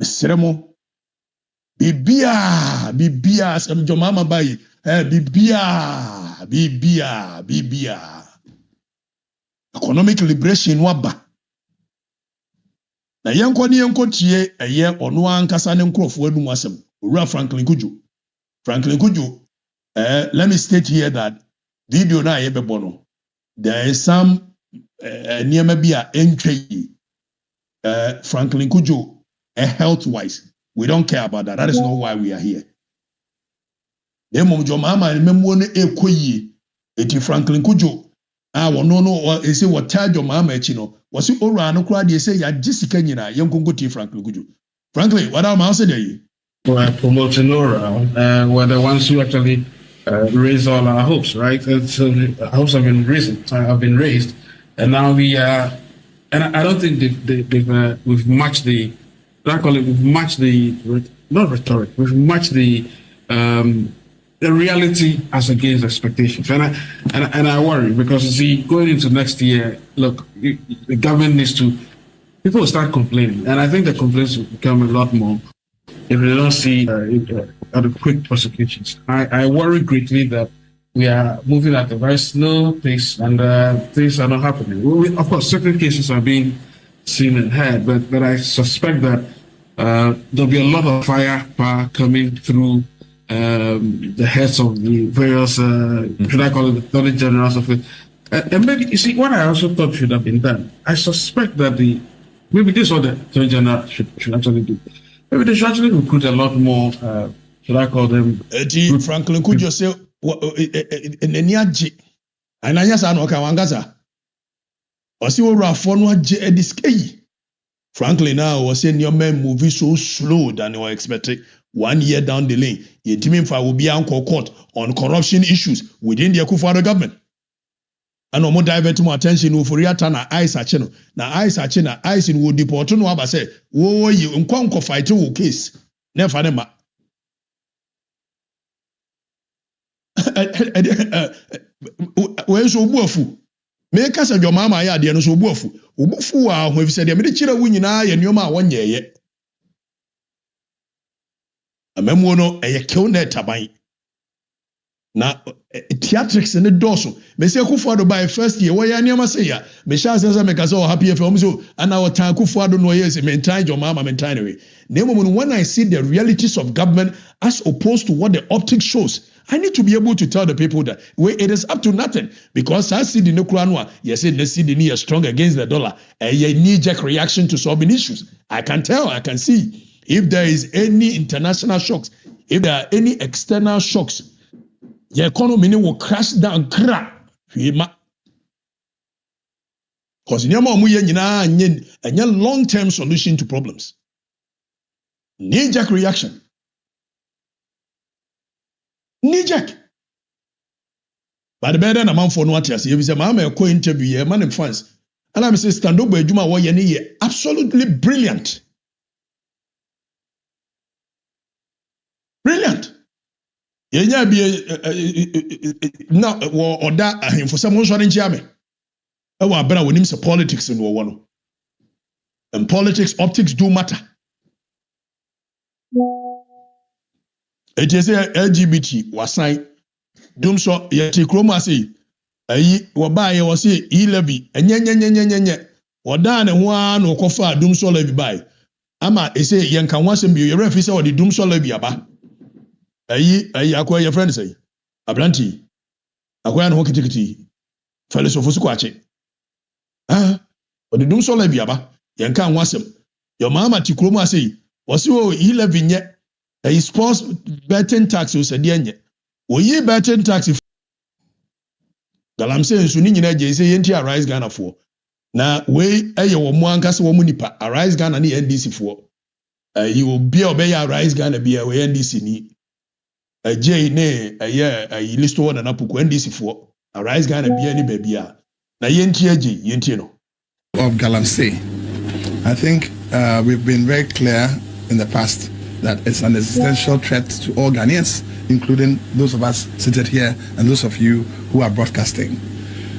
Mesramo bibia sam jo mama bayi. Bibia. Economic liberation waba. Na yenko tie eye ono ankasa ne nkrofo adu mu asem owura Franklin Kujo let me state here that video na ye bebo no there is some niema bia entwe Franklin Kujo health wise we don't care about that. That is not why we are here. Demo jo mama memwo ne ekoyi eti Franklin Kujo no say what charge your mama echi no wasi ora no kra de say ya jisika nyina yenkonko ti Franklin Kujo. Franklin, what am I saying? Well, promoting Nora, we're the ones who actually raise all our hopes, right? And so our hopes have been raised, and now we are. And I don't think we've matched the. We've matched the not rhetoric. We've matched the reality as against expectations, and I worry because you see, going into next year, look, the government needs to. People will start complaining, and I think the complaints will become a lot more if they don't see quick prosecutions. I worry greatly that we are moving at a very slow pace, and things are not happening. Of course, certain cases are being seen and heard, but I suspect that there'll be a lot of firepower coming through the heads of the various, should I call it the Attorney Generals of it. And maybe, you see, what I also thought should have been done, I suspect that maybe this is what the Attorney General should actually do. Maybe they should actually recruit a lot more, should I call them? Franklin, could you say, Neniaji, and I just know Kawangaza. Or see what Rafon Ediskei. Franklin now was saying your men moving so slow than you were expecting. 1 year down the lane, Yetiminfa will be uncle court on corruption issues within the Akufo-Addo government. And no more divert more attention for Riatana Ice Acheno. Now Ice Achena, Ice in would deport no Abba say, whoa, you unconquer fight to case. Never nema. Where's your buafu? Make us a your mama ya dear no so buafu. Ubufu are when we said the Medichira win in I and your ma 1 year yet. A memono a kill net tabai. na theatrics ne dɔso mesi Akufo-Addo by first year wɔyɛ nneɛma sɛ ya mehyɛ ase sɛ meka sɛ happy FM so ana wɔtan Akufo-Addo no ɔyɛ sɛ mentan jo mama mentan ne we na mmom when I see the realities of government as opposed to what the optics shows, I need to be able to tell the people that it is up to nothing because I see the Nukranoa, yes, the CD is strong against the dollar, a knee-jerk reaction to solving issues. I can tell, I can see if there is any international shocks, if there are any external shocks, the economy will crash down. Because a long-term solution to problems. Knee-jerk reaction. Knee-jerk. But the better than a man for no what you say, if you say, a co-interview, a man in France, and I'm saying, stand up by Juma, absolutely brilliant. Brilliant. Yenya be now or that for someone shouting Jame. I want better when him say politics in one. And politics, optics do matter. It is a LGBT was signed. Doom so yeti kroma say ayi woba ye was say e-levy enye oda ne ho a no kofa doom so levy buy ama e say yen kan wasem bi ye refi say the doom so levy aba ayi akoya your friend say abranti akoya no ho kitikiti philosophy su kwache the doom so levy aba yen kan wasem your mama ti kroma say was o e-levy nye a sports betting tax o say de nye oyi betting tax galamse nso ni nyina je say yenti arise Ghana for na we eye wo mo ankase wo nipa arise Ghana ni NDC for you will be obey arise Ghana be we NDC ni je ne eye list one na puku NDC for arise Ghana be ni ba bia na yenti no of galamse. I think we've been very clear in the past that it's an existential threat to all Ghanaians, including those of us seated here and those of you who are broadcasting.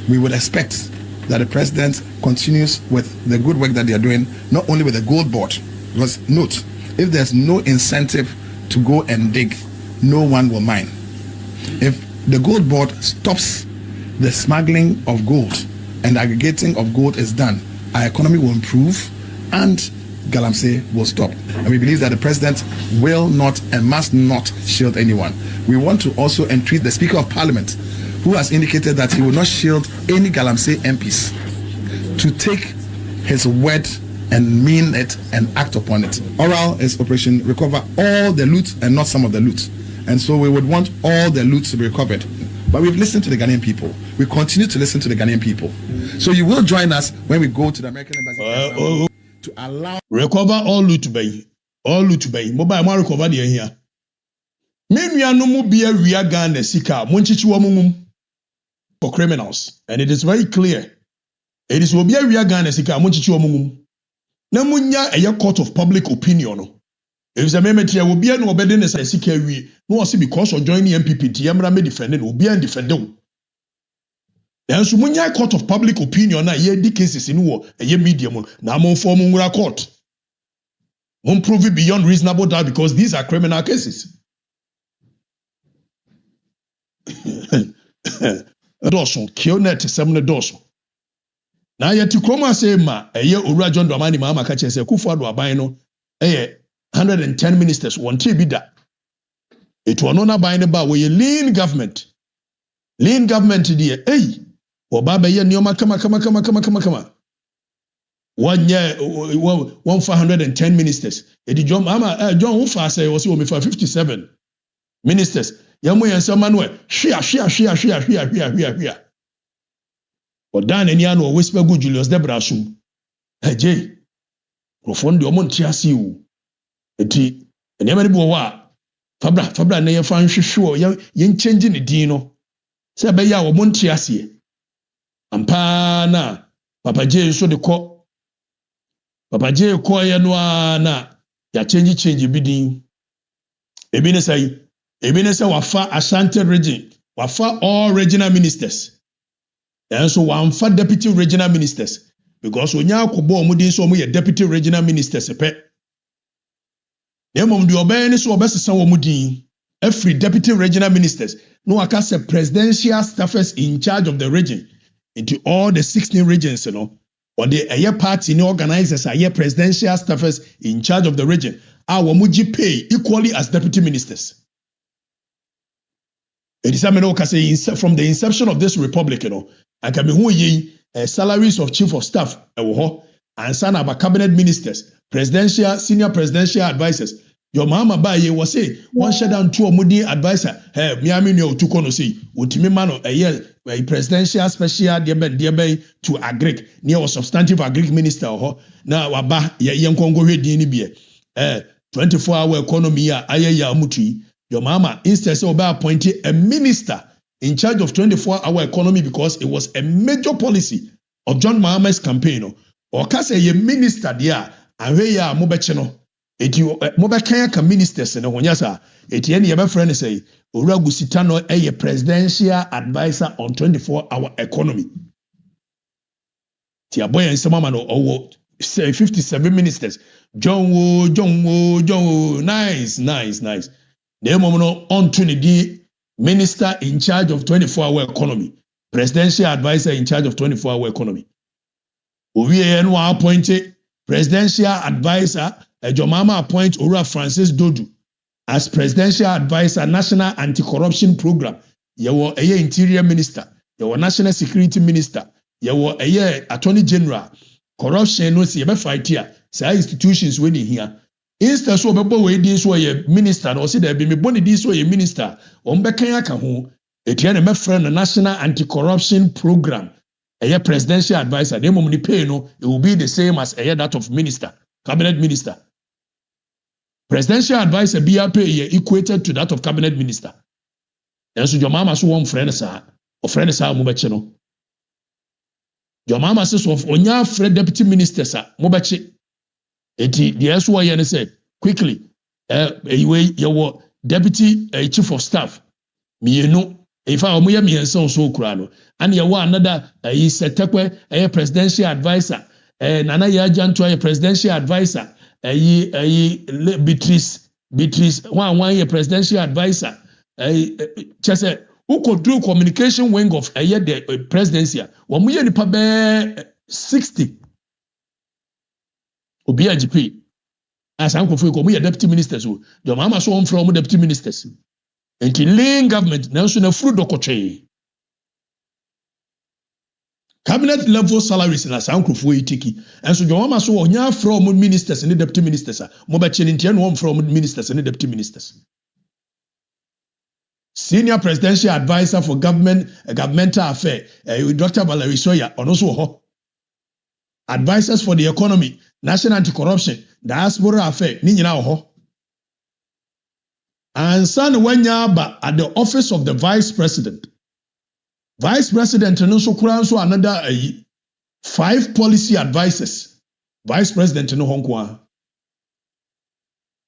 We would expect that the president continues with the good work that they are doing, not only with the gold board, because note, if there's no incentive to go and dig, no one will mine. If the gold board stops the smuggling of gold and aggregating of gold is done, our economy will improve and Galamsey will stop. And we believe that the president will not and must not shield anyone. We want to also entreat the Speaker of Parliament, who has indicated that he will not shield any Galamsey MPs, to take his word and mean it and act upon it. Oral is Operation Recover all the loot and not some of the loot. And so we would want all the loot to be recovered. But we've listened to the Ghanaian people. We continue to listen to the Ghanaian people. So you will join us when we go to the American Embassy to allow recover all loot bay. Mobile ma recover the here. Menua no mu bia wia Ghana sika monchichi wo mumum for criminals, and it is very clear. It is obia wia Ghana sika monchichi wo mumum. Na munya a court of public opinion no. If the member here obia no obede ne sika wi, no say because of joining MPP tiamra me defending obia defend wo. Then so munya court of public opinion na ye di cases in wo eye medium na mon form ngura court. Won't prove it beyond reasonable doubt because these are criminal cases. Dawson, Kionet, Seminole Dawson. Now, yet to Chroma say, ma, a year Ura John Dramani Mama catches a Kufuado Abino, 110 ministers, one TB. It was not buying about where you lean government, dear, or Baba Yama, come. 1 year, 110 ministers. It is John Mama, John Ufa say was only for 57 ministers. Yamu and Samuel, shia. Or Dan and Yano whisper good Julius Debrasum. Hey, Jay, profound your Montiasiu. And Yamani Boa, Fabra, near fan sure, yen changing the dino. Sabaya or Montiasi. Ampana, Papa Jay so the court. Papa J koya na ya change bidding. Ebine say wafa Ashanti region, wafa all regional ministers. And so wafa deputy regional ministers because onya akobo omudin so omo deputy regional ministers pe. Na mom de obey ni so obesesa omudin every deputy regional ministers no waka say presidential staffers in charge of the region into all the 16 regions, you know, or the air party no organizers are presidential staffers in charge of the region. Our muji pay equally as deputy ministers. It is from the inception of this republic, you know, and can be who ye salaries of chief of staff, and son of cabinet ministers, presidential, senior presidential advisors. Your mama ba ye was say one shut down to a moody advisor. Hey, Miami no to kono see. Utimi mano a year a presidential special dear to agric near a substantive agric minister or now aba ye young Congo dini 24-hour economy ya ayaya muti. Your mama instead of appointing a minister in charge of 24-hour economy because it was a major policy of John Mahama's campaign. Or kase ye minister there and we ya mobecheno. Eti mobekanya ka ministers no honyasa eti ene yebe friend say Owura Gusitano a presidential advisor on 24-hour economy. Ti aboy ensema no owo say 57 ministers. John nice. The no on to the minister in charge of 24-hour economy, presidential advisor in charge of 24-hour economy. Owie no appointed presidential advisor. Jomama appoint Owura Francis Dodu as presidential advisor, national anti-corruption program. Yewo eye interior minister, yewo national security minister, yewo eye attorney general. Corruption no see be fight here. Say institutions we in here. Instead so bebo we din so ye minister or see there be me boni din so ye minister. Ombeka aka ho etiane me friend national anti-corruption program. Eye presidential advisor. The mom ni pay no it will be the same as eye that of minister, cabinet minister. Presidential advisor BRP equated to that of cabinet minister. And so your mama so one friend sa or friend sa mo beche no. Your mama says of onya friend deputy minister sa mo beche. Eti the SY yen say quickly your deputy chief of staff mienu if I omo ye miensa so kura no and you another setekwe presidential advisor Nana Yajanto presidential advisor Beatrice one presidential advisor chese who could do communication wing of the presidency one we nipa be 60 obi agp as uncle for ko deputy ministers o your mama so on from deputy ministers and lean government now so na fruit dokotwe cabinet level salaries na sankrofo itiki and so your mama so onya from ministers and deputy ministers mo ba cheninte no from ministers and deputy ministers. Senior presidential advisor for governmental affairs Dr. Valerie Soya ono so ho. Advisors for the economy, national anti-corruption, diaspora affairs ni nyina ho. And son wanya at the office of the vice president. Vice President no so kura so another 5 policy advisors. Vice President no honkwa.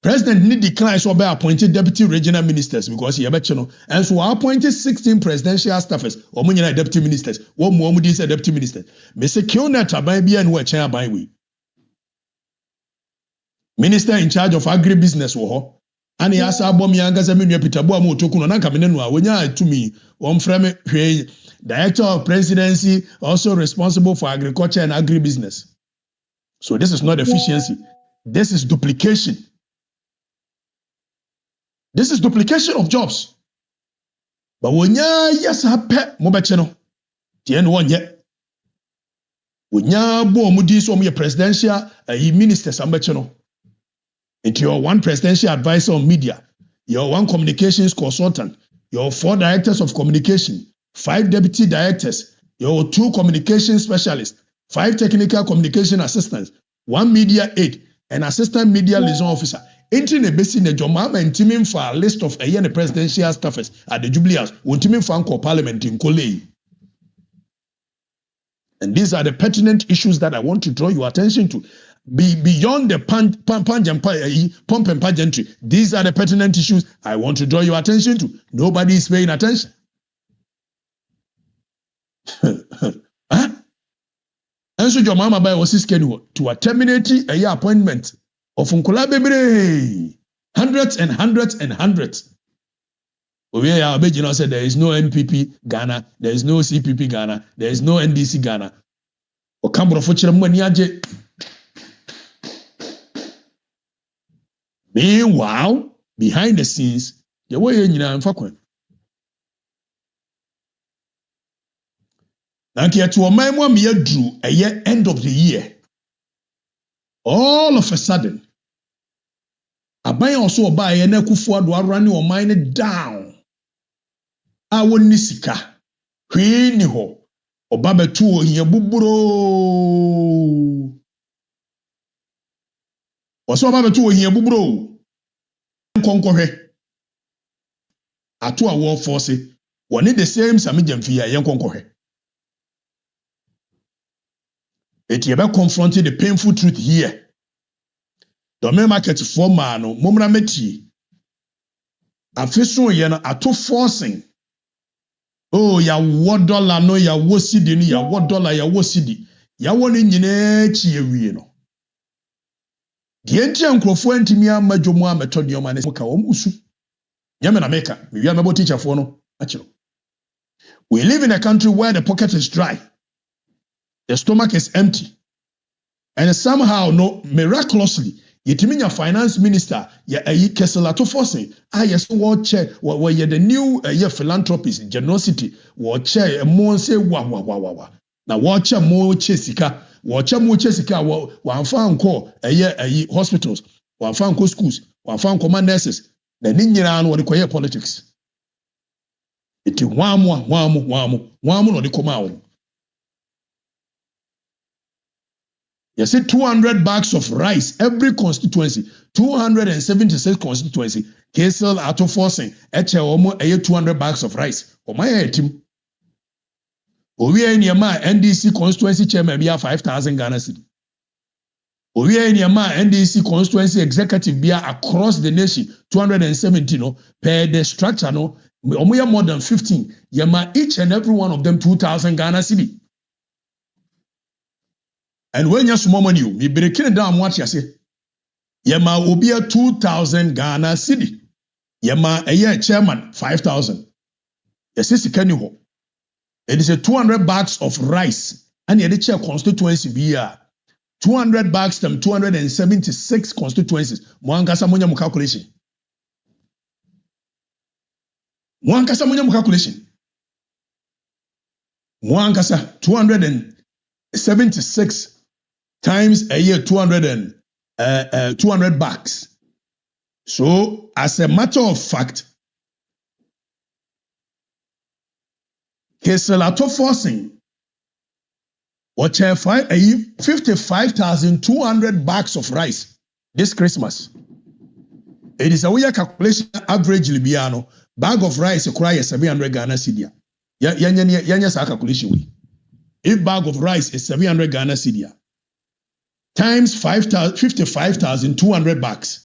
President need decline so be appointed deputy regional ministers because he abeche no and so appointed 16 presidential staffers or munyina deputy ministers. One more dis deputy minister. Me say Kionat aban bia no echen aban we. Minister in charge of agribusiness wo ho. Ani asa abom yanga se menua Peter Boa mo toku no na nka me no a wonya atumi won frame hwe director of presidency also responsible for agriculture and agribusiness. So this is not efficiency. This is duplication. This is duplication of jobs. But wonya yes hape mo beche no. Tie no wonye. Wonya bo omudi so mo presidential ministers am beche no. Into your 1 presidential advisor on media, your 1 communications consultant, your 4 directors of communication, 5 deputy directors, your 2 communication specialists, 5 technical communication assistants, 1 media aide, an assistant media liaison officer. Entering a basin in Jomama and teaming for a list of the presidential staffers at the Jubilee House, when teaming for Parliament in Kolei. And these are the pertinent issues that I want to draw your attention to. Beyond the pomp and pageantry, these are the pertinent issues I want to draw your attention to. Nobody is paying attention. Huh? And so your mama by was scheduled to terminate a year appointment of Unkola Bebre. Hundreds and hundreds and hundreds. Said there is no NPP Ghana, there is no CPP Ghana, there is no NDC Ghana. Meanwhile, behind the scenes, the way you know, to a man one year drew a year end of the year. All of a sudden, a buy also buy a nekufu do running or mine down. I won't nisika. Queen ho or baba two here buburo. Or so baba two here buburo. Conquer at two war force. One in the same Samijam Fia, young conquer. It ever confronted the painful truth here. The main market for man, Mumra Meti. A fiscal yana ato forcing. Oh, ya what dollar no ya wosidi ni ya what dollar ya wosidi. Ya woni nyine chiye no. Dienti ankrofo antimi amajomo ametodi omane muka omusu. Nyame na meka, me wi amebo teacher fo no achiro. We live in a country where the pocket is dry. The stomach is empty. And somehow, no, miraculously, yetiminya finance minister, keselato forcing, yes, watch, the new philanthropist, generosity, watch, more say, wa. Now, watch a more chesika, one found call, hospitals, one found schools, one found command nurses, the ninja what require politics. It is one more, or the command. You see 200 bags of rice every constituency, 276 constituency. KSL auto forcing, almost 200 bags of rice. For my team, we are in Yama NDC constituency chairman be 5,000 Ghana cedi. We are in Yama NDC constituency executive be across the nation 270 no per the structure no. We are more than 15. Yama each and every one of them 2,000 Ghana cedi. And when you're small money, we break it down what you say. Yama will be a 2,000 Ghana cedi. Yama a year chairman 5,000. Yes, it's a canny. It is a 200 bags of rice. And the chair constituency be 200 bags them 276 constituencies. Mwangasa mwenye calculation. Mwangasa mwenye calculation. Mwangasa 276 times a year 200 bags. So, as a matter of fact, Keselato forcing what 55,200 bags of rice this Christmas. It is a way calculation average Libiano bag of rice requires 700 Ghana cedi. Yanya calculation. If bag of rice is 700 Ghana cedi times 55,200 bags,